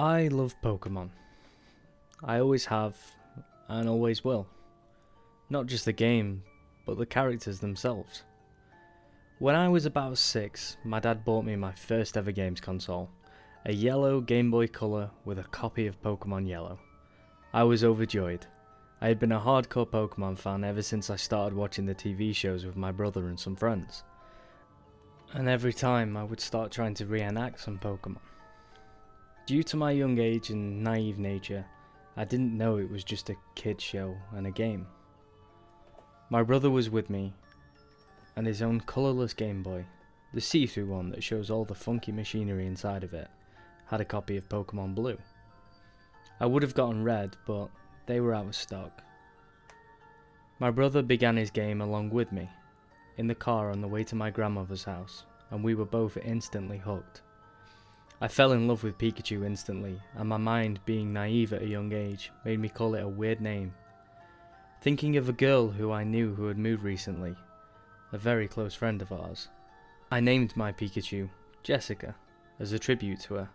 I love Pokemon. I always have, and always will. Not just the game, but the characters themselves. When I was about 6, my dad bought me my first ever games console, a yellow Game Boy Color with a copy of Pokemon Yellow. I was overjoyed. I had been a hardcore Pokemon fan ever since I started watching the TV shows with my brother and some friends. And every time I would start trying to reenact some Pokemon. Due to my young age and naive nature, I didn't know it was just a kid's show and a game. My brother was with me, and his own colourless Game Boy, the see-through one that shows all the funky machinery inside of it, had a copy of Pokemon Blue. I would have gotten Red, but they were out of stock. My brother began his game along with me, in the car on the way to my grandmother's house, and we were both instantly hooked. I fell in love with Pikachu instantly, and my mind, being naive at a young age, made me call it a weird name. Thinking of a girl who I knew who had moved recently, a very close friend of ours, I named my Pikachu Jessica, as a tribute to her.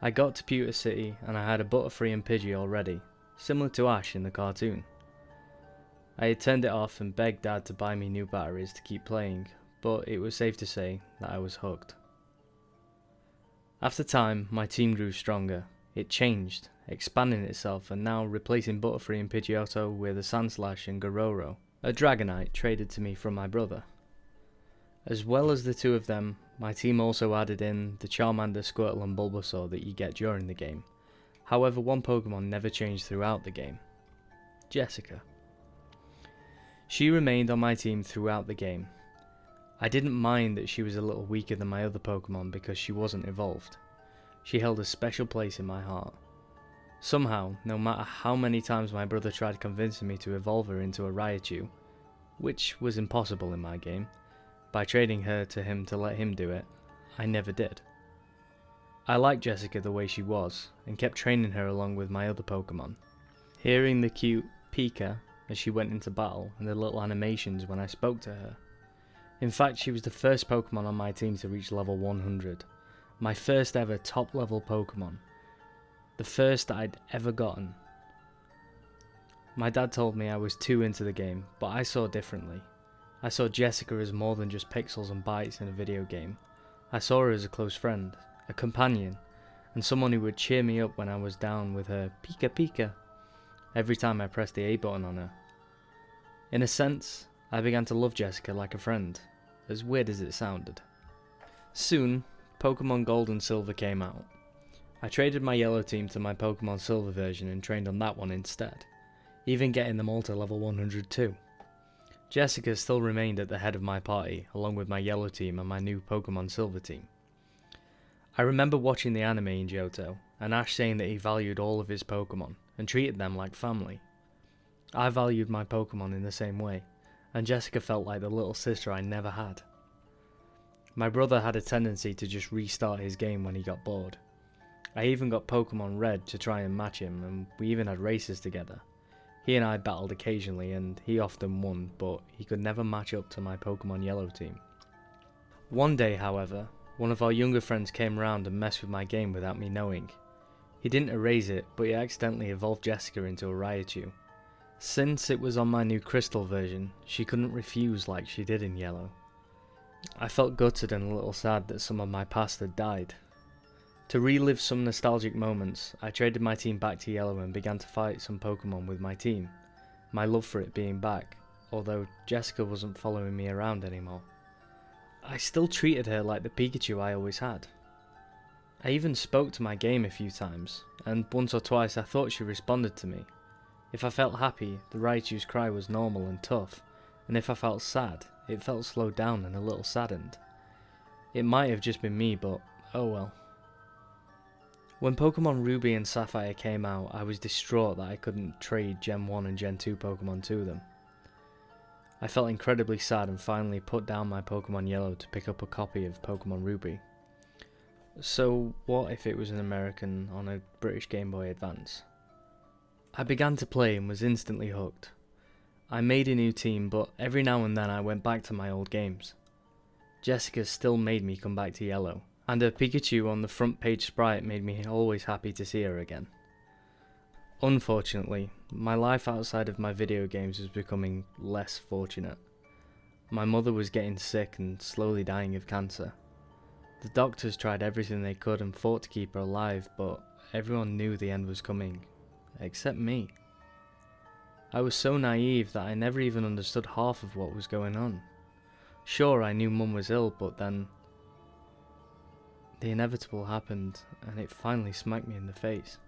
I got to Pewter City and I had a Butterfree and Pidgey already, similar to Ash in the cartoon. I had turned it off and begged Dad to buy me new batteries to keep playing, but it was safe to say that I was hooked. After time, my team grew stronger. It changed, expanding itself and now replacing Butterfree and Pidgeotto with a Sandslash and Gororo, a Dragonite traded to me from my brother. As well as the two of them, my team also added in the Charmander, Squirtle and Bulbasaur that you get during the game. However, one Pokemon never changed throughout the game. Jessica. She remained on my team throughout the game. I didn't mind that she was a little weaker than my other Pokemon because she wasn't evolved. She held a special place in my heart. Somehow, no matter how many times my brother tried convincing me to evolve her into a Raichu, which was impossible in my game, by trading her to him to let him do it, I never did. I liked Jessica the way she was, and kept training her along with my other Pokemon. Hearing the cute Pika as she went into battle and the little animations when I spoke to her. In fact, she was the first Pokemon on my team to reach level 100. My first ever top level Pokemon. The first that I'd ever gotten. My dad told me I was too into the game, but I saw differently. I saw Jessica as more than just pixels and bytes in a video game. I saw her as a close friend, a companion, and someone who would cheer me up when I was down with her Pika Pika every time I pressed the A button on her. In a sense, I began to love Jessica like a friend, as weird as it sounded. Soon, Pokemon Gold and Silver came out. I traded my yellow team to my Pokemon Silver version and trained on that one instead, even getting them all to level 100 too. Jessica still remained at the head of my party, along with my yellow team and my new Pokemon Silver team. I remember watching the anime in Johto, and Ash saying that he valued all of his Pokemon, and treated them like family. I valued my Pokemon in the same way, and Jessica felt like the little sister I never had. My brother had a tendency to just restart his game when he got bored. I even got Pokemon Red to try and match him, and we even had races together. He and I battled occasionally and he often won, but he could never match up to my Pokemon Yellow team. One day, however, one of our younger friends came around and messed with my game without me knowing. He didn't erase it, but he accidentally evolved Jessica into a Raichu. Since it was on my new Crystal version, she couldn't refuse like she did in Yellow. I felt gutted and a little sad that some of my past had died. To relive some nostalgic moments, I traded my team back to Yellow and began to fight some Pokemon with my team, my love for it being back, although Jessica wasn't following me around anymore. I still treated her like the Pikachu I always had. I even spoke to my game a few times, and once or twice I thought she responded to me. If I felt happy, the Raichu's cry was normal and tough, and if I felt sad, it felt slowed down and a little saddened. It might have just been me, but oh well. When Pokemon Ruby and Sapphire came out, I was distraught that I couldn't trade Gen 1 and Gen 2 Pokemon to them. I felt incredibly sad and finally put down my Pokemon Yellow to pick up a copy of Pokemon Ruby. So what if it was an American on a British Game Boy Advance? I began to play and was instantly hooked. I made a new team, but every now and then I went back to my old games. Jessica still made me come back to Yellow. and her Pikachu on the front page sprite made me always happy to see her again. Unfortunately, my life outside of my video games was becoming less fortunate. My mother was getting sick and slowly dying of cancer. The doctors tried everything they could and fought to keep her alive, but everyone knew the end was coming, except me. I was so naive that I never even understood half of what was going on. Sure, I knew Mum was ill, but then the inevitable happened, and it finally smacked me in the face.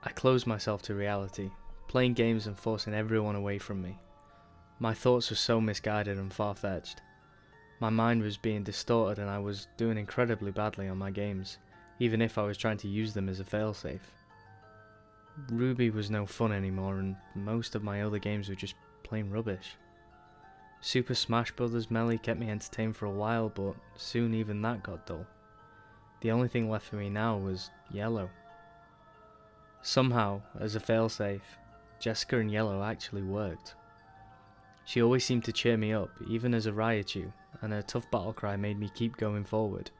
I closed myself to reality, playing games and forcing everyone away from me. My thoughts were so misguided and far-fetched. My mind was being distorted and I was doing incredibly badly on my games, even if I was trying to use them as a failsafe. Ruby was no fun anymore and most of my other games were just plain rubbish. Super Smash Bros. Melee kept me entertained for a while, but soon even that got dull. The only thing left for me now was Yellow. Somehow, as a failsafe, Jessica and Yellow actually worked. She always seemed to cheer me up, even as a Raichu, and her tough battle cry made me keep going forward.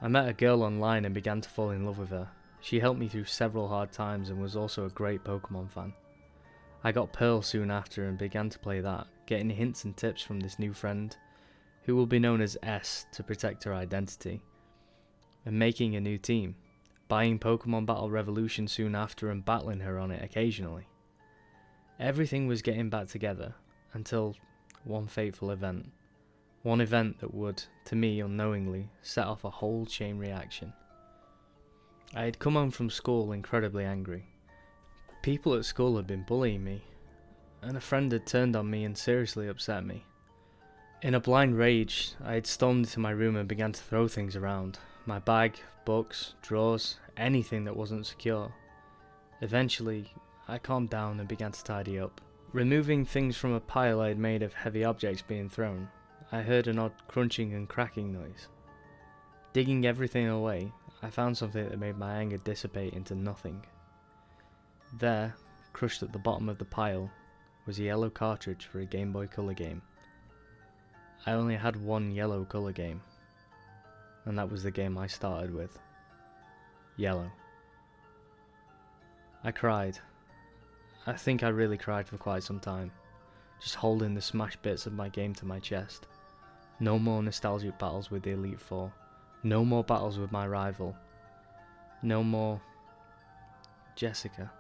I met a girl online and began to fall in love with her. She helped me through several hard times and was also a great Pokemon fan. I got Pearl soon after and began to play that, getting hints and tips from this new friend, who will be known as S to protect her identity, and making a new team, buying Pokemon Battle Revolution soon after and battling her on it occasionally. Everything was getting back together, until one fateful event. One event that would, to me unknowingly, set off a whole chain reaction. I had come home from school incredibly angry. People at school had been bullying me, and a friend had turned on me and seriously upset me. In a blind rage, I had stormed into my room and began to throw things around. My bag, books, drawers, anything that wasn't secure. Eventually, I calmed down and began to tidy up. Removing things from a pile I had made of heavy objects being thrown, I heard an odd crunching and cracking noise. Digging everything away, I found something that made my anger dissipate into nothing. There, crushed at the bottom of the pile, was a yellow cartridge for a Game Boy Color game. I only had one yellow color game, and that was the game I started with. Yellow. I cried. I think I really cried for quite some time, just holding the smashed bits of my game to my chest. No more nostalgic battles with the Elite Four. No more battles with my rival. No more Jessica.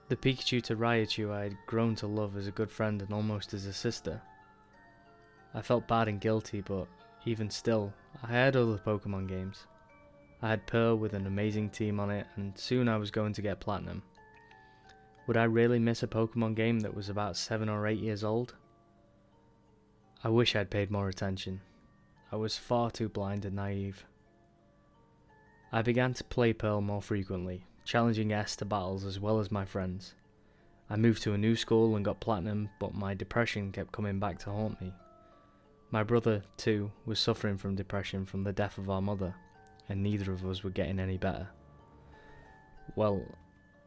The Pikachu to Raichu I had grown to love as a good friend and almost as a sister. I felt bad and guilty, but even still, I had other Pokemon games. I had Pearl with an amazing team on it, and soon I was going to get Platinum. Would I really miss a Pokemon game that was about 7 or 8 years old? I wish I'd paid more attention. I was far too blind and naive. I began to play Pearl more frequently, challenging S to battles as well as my friends. I moved to a new school and got Platinum, but my depression kept coming back to haunt me. My brother, too, was suffering from depression from the death of our mother, and neither of us were getting any better. Well,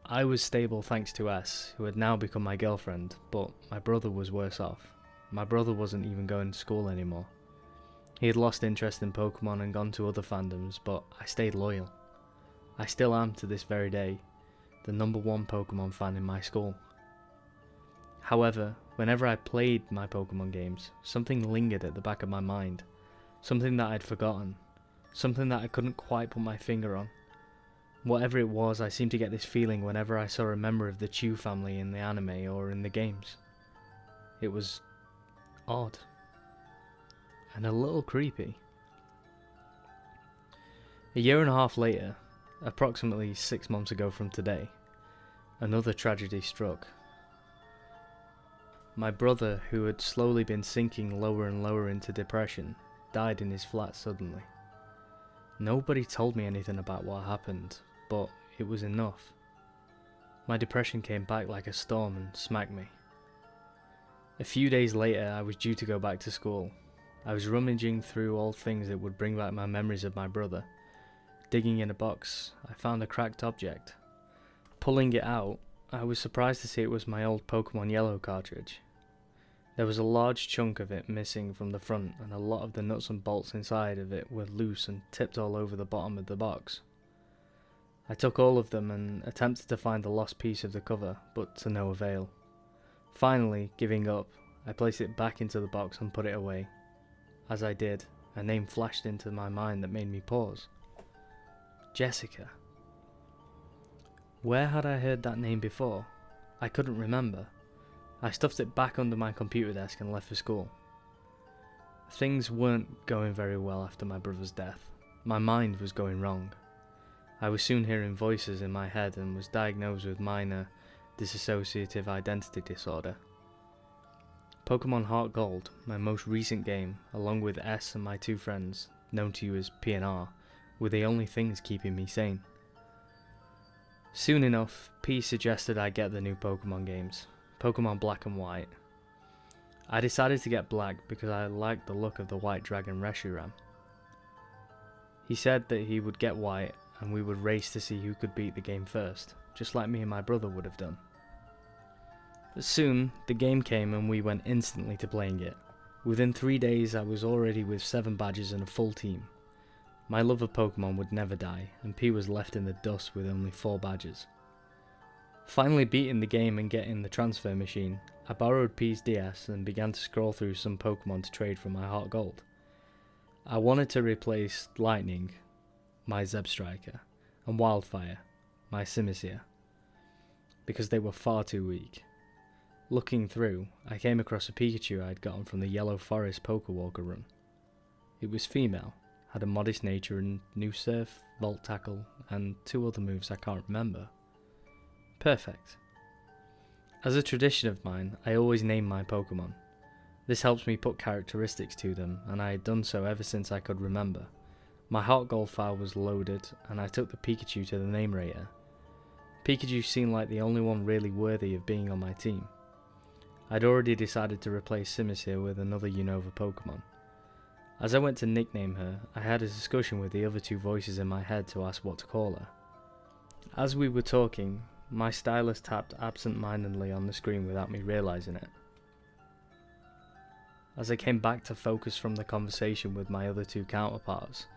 I was stable thanks to S, who had now become my girlfriend, but my brother was worse off. My brother wasn't even going to school anymore. He had lost interest in Pokemon and gone to other fandoms, but I stayed loyal. I still am to this very day, the #1 Pokemon fan in my school. However, whenever I played my Pokemon games, something lingered at the back of my mind. Something that I'd forgotten. Something that I couldn't quite put my finger on. Whatever it was, I seemed to get this feeling whenever I saw a member of the Chew family in the anime or in the games. It was odd. And a little creepy. A year and a half later, approximately 6 months ago from today, another tragedy struck. My brother, who had slowly been sinking lower and lower into depression, died in his flat suddenly. Nobody told me anything about what happened, but it was enough. My depression came back like a storm and smacked me. A few days later, I was due to go back to school. I was rummaging through all things that would bring back my memories of my brother. Digging in a box, I found a cracked object. Pulling it out, I was surprised to see it was my old Pokemon Yellow cartridge. There was a large chunk of it missing from the front, and a lot of the nuts and bolts inside of it were loose and tipped all over the bottom of the box. I took all of them and attempted to find the lost piece of the cover, but to no avail. Finally, giving up, I placed it back into the box and put it away. As I did, a name flashed into my mind that made me pause. Jessica. Where had I heard that name before? I couldn't remember. I stuffed it back under my computer desk and left for school. Things weren't going very well after my brother's death. My mind was going wrong. I was soon hearing voices in my head and was diagnosed with minor dissociative identity disorder. Pokemon Heart Gold, my most recent game, along with S and my two friends, known to you as P and R, were the only things keeping me sane. Soon enough, P suggested I get the new Pokemon games, Pokemon Black and White. I decided to get Black because I liked the look of the White Dragon Reshiram. He said that he would get White and we would race to see who could beat the game first, just like me and my brother would have done. But soon, the game came and we went instantly to playing it. Within 3 days I was already with 7 badges and a full team. My love of Pokemon would never die, and P was left in the dust with only 4 badges. Finally beating the game and getting the transfer machine, I borrowed P's DS and began to scroll through some Pokemon to trade for my Heart Gold. I wanted to replace Lightning, my Zebstrika, and Wildfire, my Simisear, because they were far too weak. Looking through, I came across a Pikachu I had gotten from the Yellow Forest Pokewalker run. It was female, had a modest nature and knew Surf, Volt Tackle, and 2 other moves I can't remember. Perfect. As a tradition of mine, I always name my Pokemon. This helps me put characteristics to them, and I had done so ever since I could remember. My Heart Gold file was loaded, and I took the Pikachu to the name rater. Pikachu seemed like the only one really worthy of being on my team. I'd already decided to replace Simisear with another Unova Pokemon. As I went to nickname her, I had a discussion with the other 2 voices in my head to ask what to call her. As we were talking, my stylus tapped absent-mindedly on the screen without me realising it. As I came back to focus from the conversation with my other 2 counterparts,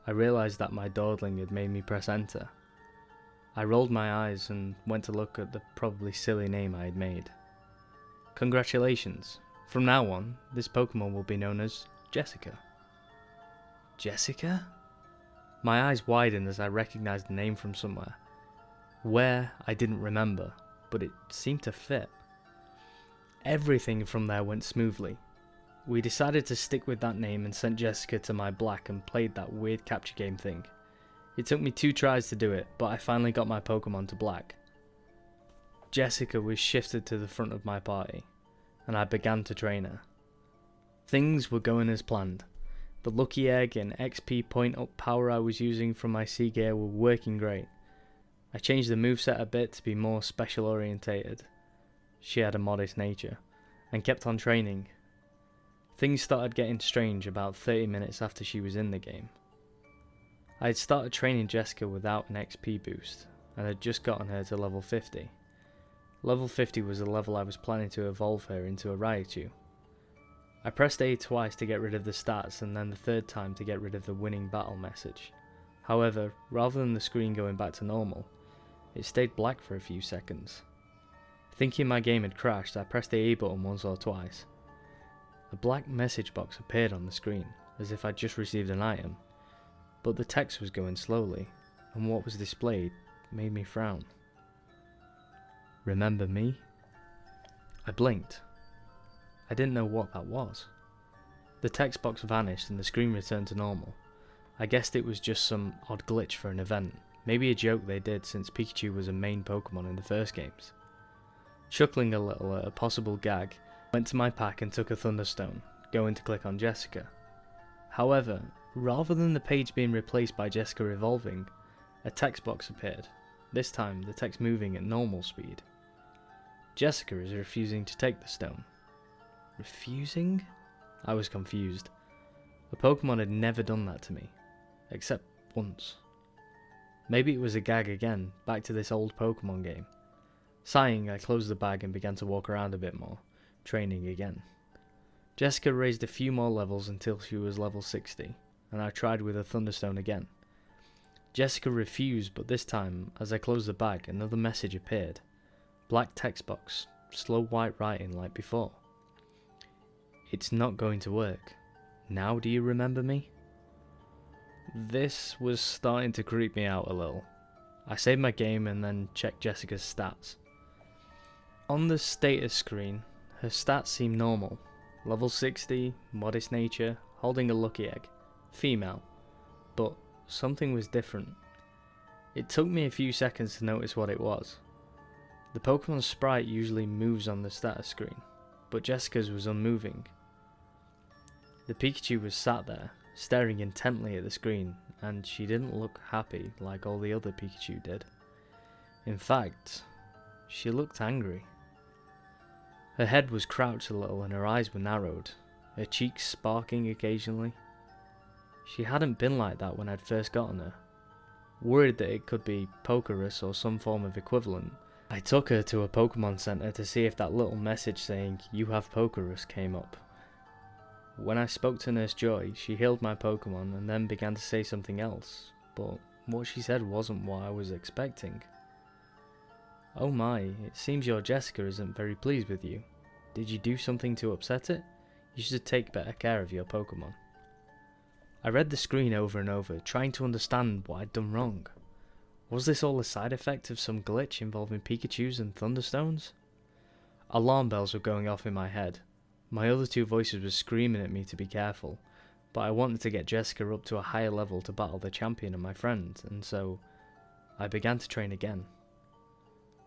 I realised that my dawdling had made me press enter. I rolled my eyes and went to look at the probably silly name I had made. Congratulations, from now on, this Pokemon will be known as Jessica. Jessica? My eyes widened as I recognised the name from somewhere. Where, I didn't remember, but it seemed to fit. Everything from there went smoothly. We decided to stick with that name and sent Jessica to my Black and played that weird capture game thing. It took me 2 tries to do it, but I finally got my Pokemon to Black. Jessica was shifted to the front of my party, and I began to train her. Things were going as planned. The Lucky Egg and XP point up power I was using from my Sea Gear were working great. I changed the moveset a bit to be more special orientated. She had a modest nature, and kept on training. Things started getting strange about 30 minutes after she was in the game. I had started training Jessica without an XP boost, and had just gotten her to level 50. Level 50 was the level I was planning to evolve her into a Raichu. I pressed A twice to get rid of the stats and then the 3rd time to get rid of the winning battle message. However, rather than the screen going back to normal, it stayed black for a few seconds. Thinking my game had crashed, I pressed the A button once or twice. A black message box appeared on the screen, as if I'd just received an item, but the text was going slowly, and what was displayed made me frown. Remember me? I blinked. I didn't know what that was. The text box vanished and the screen returned to normal. I guessed it was just some odd glitch for an event, maybe a joke they did since Pikachu was a main Pokemon in the first games. Chuckling a little at a possible gag, I went to my pack and took a Thunderstone, going to click on Jessica. However, rather than the page being replaced by Jessica evolving, a text box appeared, this time the text moving at normal speed. Jessica is refusing to take the stone. Refusing? I was confused. A Pokemon had never done that to me, except once. Maybe it was a gag again, back to this old Pokemon game. Sighing, I closed the bag and began to walk around a bit more, training again. Jessica raised a few more levels until she was level 60, and I tried with a Thunderstone again. Jessica refused, but this time, as I closed the bag, another message appeared. Black text box, slow white writing like before. It's not going to work. Now do you remember me? This was starting to creep me out a little. I saved my game and then checked Jessica's stats. On the status screen, her stats seemed normal. Level 60, modest nature, holding a lucky egg, female. But something was different. It took me a few seconds to notice what it was. The Pokemon sprite usually moves on the status screen, but Jessica's was unmoving. The Pikachu was sat there, staring intently at the screen, and she didn't look happy like all the other Pikachu did. In fact, she looked angry. Her head was crouched a little and her eyes were narrowed, her cheeks sparking occasionally. She hadn't been like that when I'd first gotten her. Worried that it could be Pokerus or some form of equivalent, I took her to a Pokemon Center to see if that little message saying, "You have Pokerus," came up. When I spoke to Nurse Joy, she healed my Pokemon and then began to say something else, but what she said wasn't what I was expecting. "Oh my, it seems your Jessica isn't very pleased with you. Did you do something to upset it? You should take better care of your Pokemon." I read the screen over and over, trying to understand what I'd done wrong. Was this all a side effect of some glitch involving Pikachus and Thunderstones? Alarm bells were going off in my head. My other two voices were screaming at me to be careful, but I wanted to get Jessica up to a higher level to battle the champion and my friend, and so I began to train again.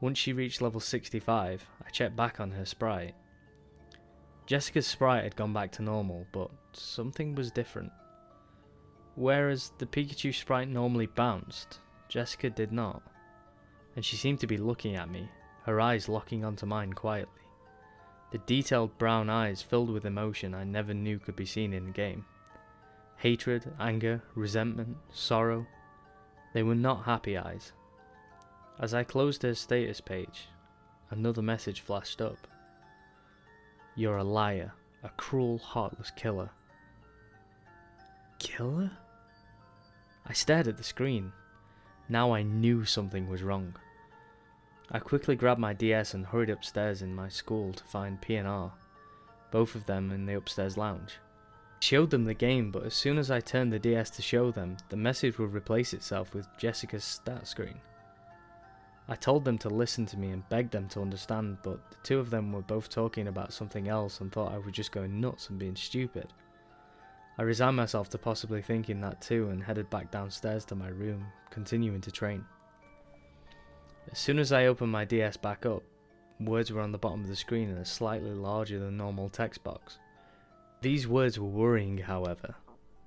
Once she reached level 65, I checked back on her sprite. Jessica's sprite had gone back to normal, but something was different. Whereas the Pikachu sprite normally bounced, Jessica did not, and she seemed to be looking at me, her eyes locking onto mine quietly. The detailed brown eyes filled with emotion I never knew could be seen in the game. Hatred, anger, resentment, sorrow. They were not happy eyes. As I closed her status page, another message flashed up. "You're a liar, a cruel, heartless killer." Killer? I stared at the screen. Now I knew something was wrong. I quickly grabbed my DS and hurried upstairs in my school to find P&R, both of them in the upstairs lounge. I showed them the game, but as soon as I turned the DS to show them, the message would replace itself with Jessica's stat screen. I told them to listen to me and begged them to understand, but the two of them were both talking about something else and thought I was just going nuts and being stupid. I resigned myself to possibly thinking that too and headed back downstairs to my room, continuing to train. As soon as I opened my DS back up, words were on the bottom of the screen in a slightly larger than normal text box. These words were worrying, however,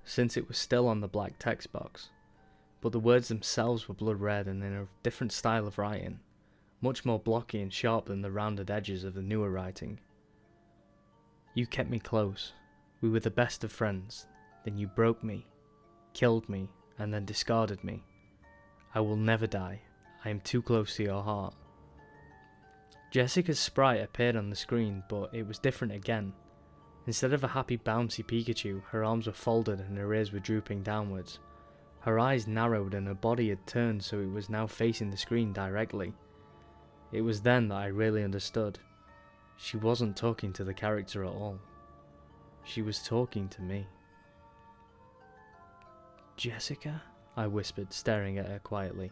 since it was still on the black text box, but the words themselves were blood red and in a different style of writing, much more blocky and sharp than the rounded edges of the newer writing. "You kept me close. We were the best of friends. Then you broke me, killed me, and then discarded me. I will never die. I am too close to your heart." Jessica's sprite appeared on the screen, but it was different again. Instead of a happy bouncy Pikachu, her arms were folded and her ears were drooping downwards. Her eyes narrowed and her body had turned so it was now facing the screen directly. It was then that I really understood. She wasn't talking to the character at all. She was talking to me. "Jessica?" I whispered, staring at her quietly.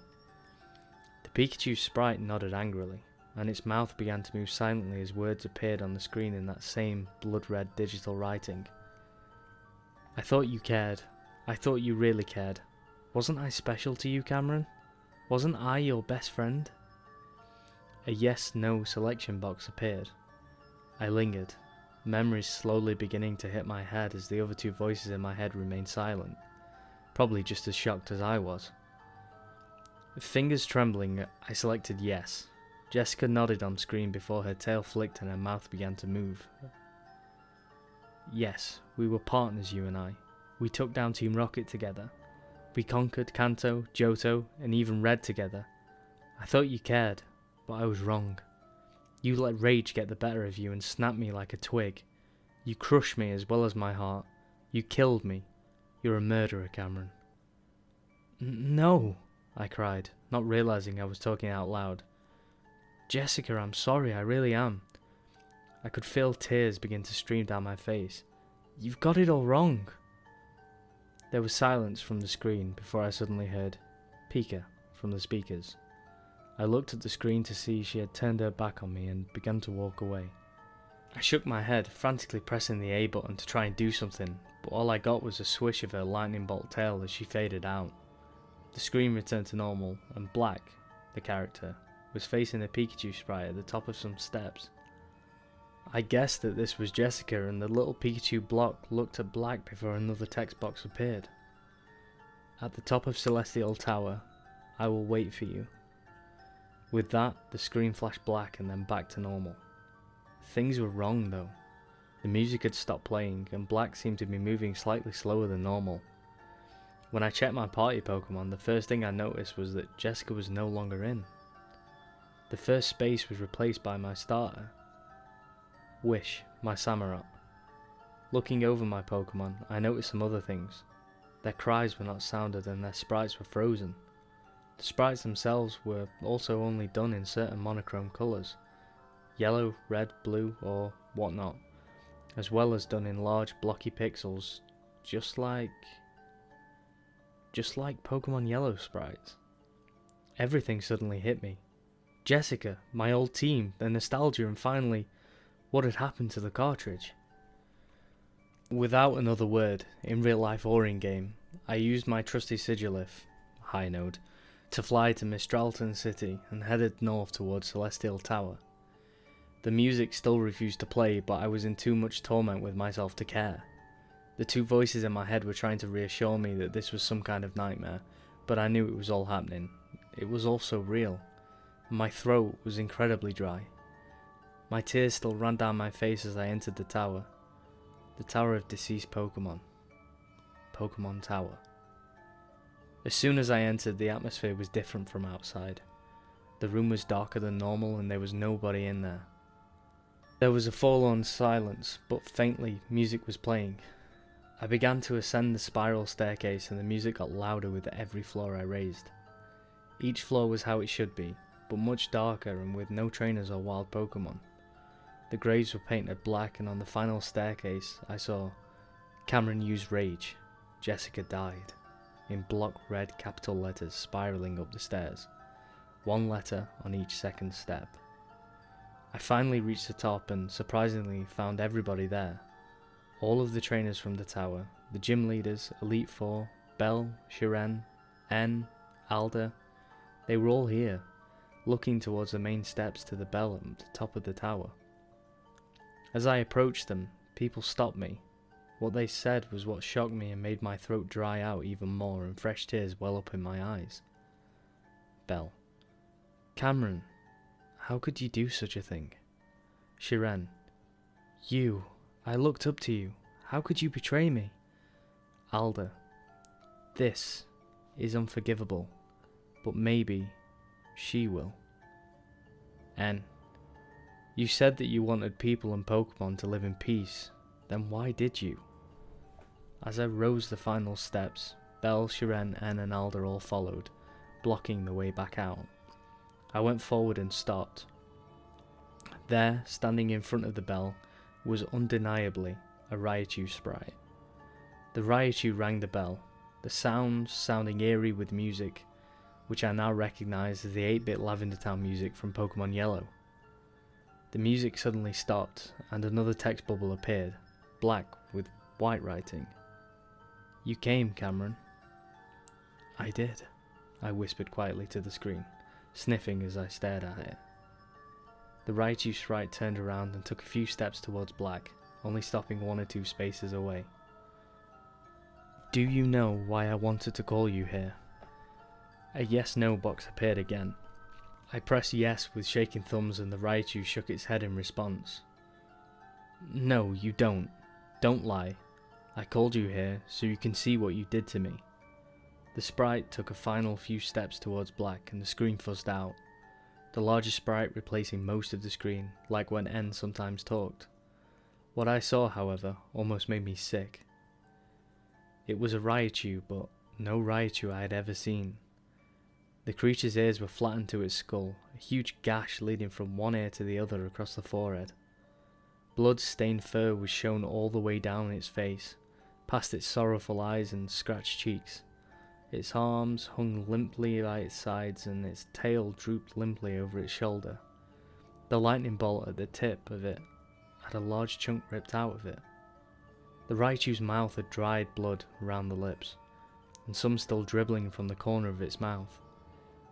The Pikachu sprite nodded angrily, and its mouth began to move silently as words appeared on the screen in that same blood-red digital writing. "I thought you cared. I thought you really cared. Wasn't I special to you, Cameron? Wasn't I your best friend?" A yes-no selection box appeared. I lingered, memories slowly beginning to hit my head as the other two voices in my head remained silent, probably just as shocked as I was. Fingers trembling, I selected yes. Jessica nodded on screen before her tail flicked and her mouth began to move. "Yes, we were partners, you and I. We took down Team Rocket together. We conquered Kanto, Johto, and even Red together. I thought you cared, but I was wrong. You let rage get the better of you and snap me like a twig. You crushed me as well as my heart. You killed me. You're a murderer, Cameron. No, I cried, not realizing I was talking out loud. Jessica, I'm sorry, I really am. I could feel tears begin to stream down my face. You've got it all wrong. There was silence from the screen before I suddenly heard Pika from the speakers. I looked at the screen to see she had turned her back on me and begun to walk away. I shook my head, frantically pressing the A button to try and do something, but all I got was a swish of her lightning bolt tail as she faded out. The screen returned to normal, and Black, the character, was facing a Pikachu sprite at the top of some steps. I guessed that this was Jessica, and the little Pikachu block looked at Black before another text box appeared. At the top of Celestial Tower, I will wait for you. With that, the screen flashed black and then back to normal. Things were wrong though. The music had stopped playing, and Black seemed to be moving slightly slower than normal. When I checked my party Pokemon, the first thing I noticed was that Jessica was no longer in. The first space was replaced by my starter, Wish, my Samurott. Looking over my Pokemon, I noticed some other things. Their cries were not sounded and their sprites were frozen. The sprites themselves were also only done in certain monochrome colours, yellow, red, blue or whatnot, as well as done in large blocky pixels, just like Pokemon Yellow sprites. Everything suddenly hit me. Jessica, my old team, the nostalgia, and finally, what had happened to the cartridge. Without another word, in real life or in game, I used my trusty Sigilif, High Node, to fly to Mistralton City and headed north towards Celestial Tower. The music still refused to play, but I was in too much torment with myself to care. The two voices in my head were trying to reassure me that this was some kind of nightmare, but I knew it was all happening. It was all so real. My throat was incredibly dry. My tears still ran down my face as I entered the tower. The tower of deceased Pokemon. Pokemon Tower. As soon as I entered, the atmosphere was different from outside. The room was darker than normal and there was nobody in there. There was a forlorn silence, but faintly music was playing. I began to ascend the spiral staircase and the music got louder with every floor I raised. Each floor was how it should be, but much darker and with no trainers or wild Pokemon. The graves were painted black, and on the final staircase I saw Cameron used rage. Jessica died. In block red capital letters spiraling up the stairs, one letter on each second step. I finally reached the top and surprisingly found everybody there. All of the trainers from the tower, the gym leaders, Elite Four, Belle, Shiren, N, Alda, they were all here, looking towards the main steps to the bell at the top of the tower. As I approached them, people stopped me. What they said was what shocked me and made my throat dry out even more and fresh tears well up in my eyes. Belle. Cameron, how could you do such a thing? Shiren. You. I looked up to you. How could you betray me? Alda. This is unforgivable, but maybe she will. N. You said that you wanted people and Pokemon to live in peace. Then why did you? As I rose the final steps, Belle, Shiren, N and Alda all followed, blocking the way back out. I went forward and stopped. There, standing in front of the bell, was undeniably a Raichu sprite. The Raichu rang the bell, the sounds sounding eerie with music, which I now recognise as the 8-bit Lavender Town music from Pokemon Yellow. The music suddenly stopped, and another text bubble appeared, black with white writing. You came, Cameron. I did, I whispered quietly to the screen, sniffing as I stared at it. The Raichu sprite turned around and took a few steps towards Black, only stopping 1 or 2 spaces away. Do you know why I wanted to call you here? A yes-no box appeared again. I pressed yes with shaking thumbs and the Raichu shook its head in response. No, you don't. Don't lie. I called you here so you can see what you did to me. The sprite took a final few steps towards Black and the screen fuzzed out. the larger sprite replacing most of the screen, like when N sometimes talked. What I saw, however, almost made me sick. It was a Raichu, but no Raichu I had ever seen. The creature's ears were flattened to its skull, a huge gash leading from one ear to the other across the forehead. Blood-stained fur was shown all the way down its face, past its sorrowful eyes and scratched cheeks. Its arms hung limply by its sides and its tail drooped limply over its shoulder. The lightning bolt at the tip of it had a large chunk ripped out of it. The Raichu's mouth had dried blood around the lips, and some still dribbling from the corner of its mouth.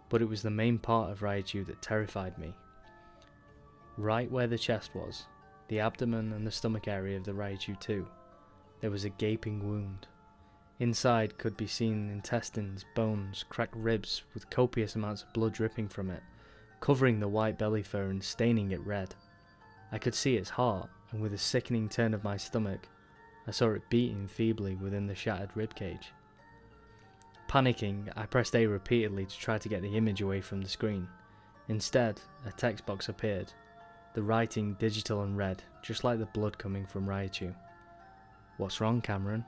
But it was the main part of Raichu that terrified me. Right where the chest was, the abdomen and the stomach area of the Raichu too, there was a gaping wound. Inside could be seen intestines, bones, cracked ribs with copious amounts of blood dripping from it, covering the white belly fur and staining it red. I could see its heart, and with a sickening turn of my stomach, I saw it beating feebly within the shattered ribcage. Panicking, I pressed A repeatedly to try to get the image away from the screen. Instead, a text box appeared, the writing digital and red, just like the blood coming from Raichu. "What's wrong, Cameron?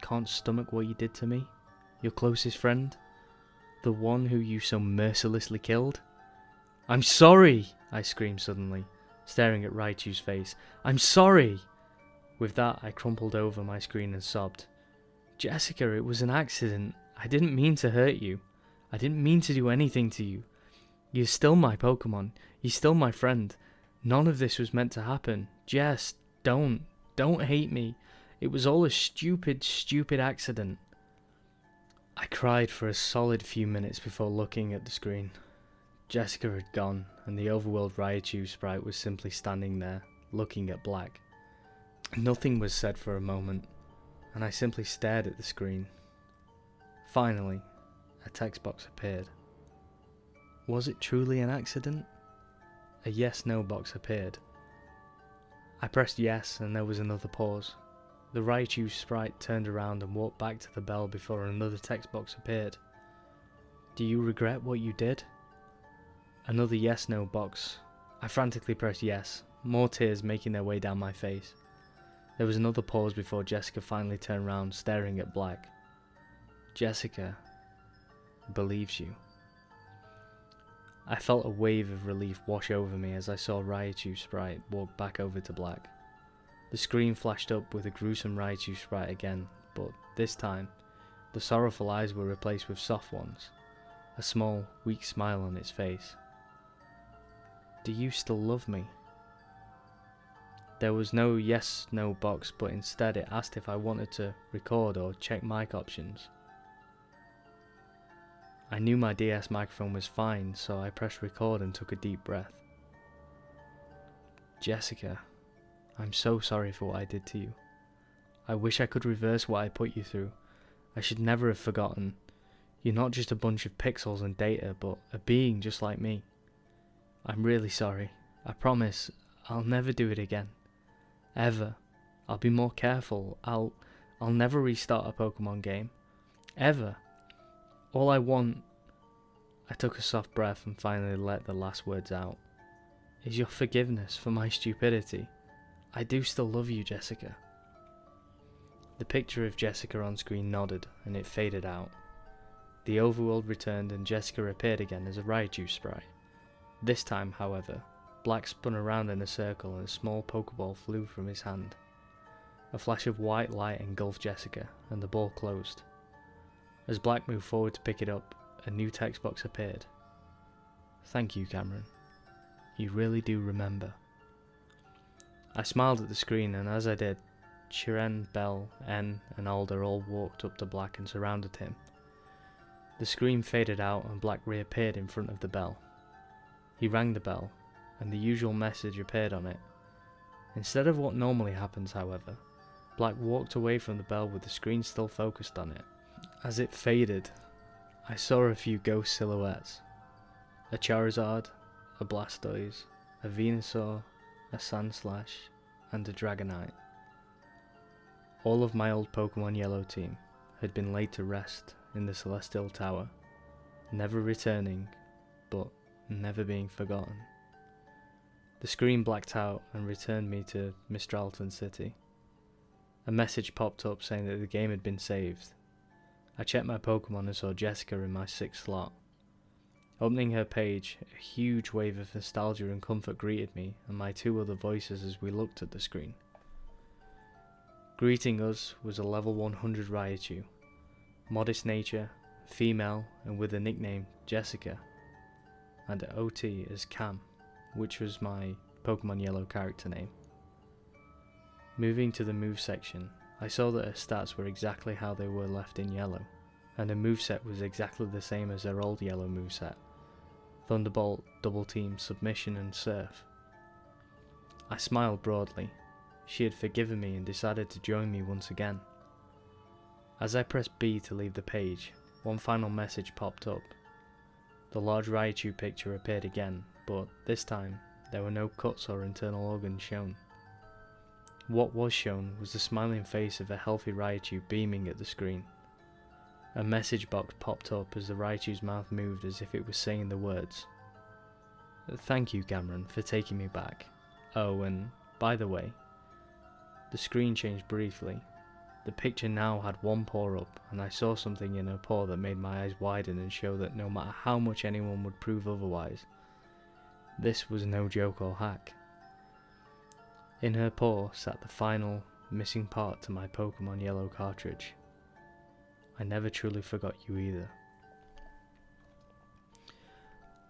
Can't stomach what you did to me? Your closest friend? The one who you so mercilessly killed?" "I'm sorry!" I screamed suddenly, staring at Raichu's face. "I'm sorry!" With that, I crumpled over my screen and sobbed. "Jessica, it was an accident. I didn't mean to hurt you. I didn't mean to do anything to you. You're still my Pokemon. You're still my friend. None of this was meant to happen. Jess, don't hate me. It was all a stupid, stupid accident." I cried for a solid few minutes before looking at the screen. Jessica had gone, and the overworld Raichu sprite was simply standing there, looking at Black. Nothing was said for a moment, and I simply stared at the screen. Finally, a text box appeared. Was it truly an accident? A yes/no box appeared. I pressed yes, and there was another pause. The Raichu sprite turned around and walked back to the bell before another text box appeared. "Do you regret what you did?" Another yes/no box. I frantically pressed yes, more tears making their way down my face. There was another pause before Jessica finally turned round, staring at Black. "Jessica believes you." I felt a wave of relief wash over me as I saw Raichu sprite walk back over to Black. The screen flashed up with a gruesome Raichu sprite again, but this time, the sorrowful eyes were replaced with soft ones, a small, weak smile on its face. "Do you still love me?" There was no yes/no box, but instead it asked if I wanted to record or check mic options. I knew my DS microphone was fine, so I pressed record and took a deep breath. "Jessica, I'm so sorry for what I did to you. I wish I could reverse what I put you through. I should never have forgotten. You're not just a bunch of pixels and data, but a being just like me. I'm really sorry. I promise I'll never do it again. Ever. I'll be more careful. I'll never restart a Pokemon game. Ever. All I want," I took a soft breath and finally let the last words out, "is your forgiveness for my stupidity. I do still love you, Jessica." The picture of Jessica on screen nodded and it faded out. The overworld returned and Jessica appeared again as a Raichu sprite. This time, however, Black spun around in a circle and a small Pokeball flew from his hand. A flash of white light engulfed Jessica and the ball closed. As Black moved forward to pick it up, a new text box appeared. "Thank you, Cameron. You really do remember." I smiled at the screen, and as I did, Chiren, Belle, N, and Alder all walked up to Black and surrounded him. The screen faded out and Black reappeared in front of the bell. He rang the bell, and the usual message appeared on it. Instead of what normally happens, however, Black walked away from the bell with the screen still focused on it. As it faded, I saw a few ghost silhouettes. A Charizard, a Blastoise, a Venusaur, a Sandslash, and a Dragonite. All of my old Pokemon Yellow team had been laid to rest in the Celestial Tower, never returning, but never being forgotten. The screen blacked out and returned me to Mistralton City. A message popped up saying that the game had been saved. I checked my Pokemon and saw Jessica in my 6th slot. Opening her page, a huge wave of nostalgia and comfort greeted me and my 2 other voices as we looked at the screen. Greeting us was a level 100 Raichu, modest nature, female and with the nickname Jessica, and OT as Cam, which was my Pokemon Yellow character name. Moving to the move section, I saw that her stats were exactly how they were left in Yellow, and her moveset was exactly the same as her old Yellow moveset: Thunderbolt, Double Team, Submission and Surf. I smiled broadly. She had forgiven me and decided to join me once again. As I pressed B to leave the page, one final message popped up. The large Raichu picture appeared again, but this time there were no cuts or internal organs shown. What was shown was the smiling face of a healthy Raichu beaming at the screen. A message box popped up as the Raichu's mouth moved as if it was saying the words, "Thank you, Cameron, for taking me back. Oh, and by the way," the screen changed briefly. The picture now had one paw up, and I saw something in her paw that made my eyes widen and show that no matter how much anyone would prove otherwise, this was no joke or hack. In her paw sat the final, missing part to my Pokemon Yellow cartridge. I never truly forgot you either.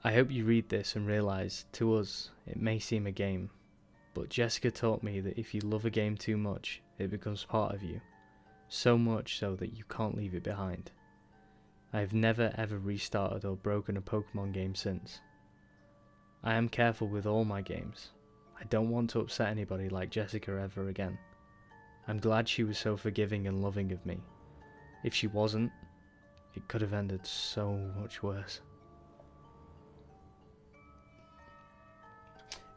I hope you read this and realise, to us, it may seem a game, but Jessica taught me that if you love a game too much, it becomes part of you, so much so that you can't leave it behind. I have never ever restarted or broken a Pokemon game since. I am careful with all my games. I don't want to upset anybody like Jessica ever again. I'm glad she was so forgiving and loving of me. If she wasn't, it could have ended so much worse.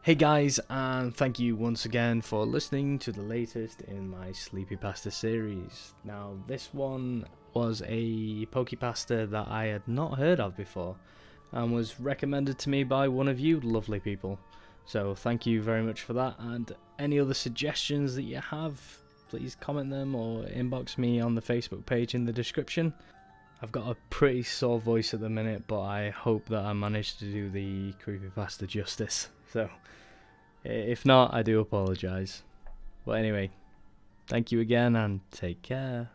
Hey guys, and thank you once again for listening to the latest in my CreepyPasta series. Now, this one was a CreepyPasta that I had not heard of before and was recommended to me by one of you lovely people. So thank you very much for that, and any other suggestions that you have, please comment them or inbox me on the Facebook page in the description. I've got a pretty sore voice at the minute, but I hope that I managed to do the creepypasta justice. So if not, I do apologise. But anyway, thank you again and take care.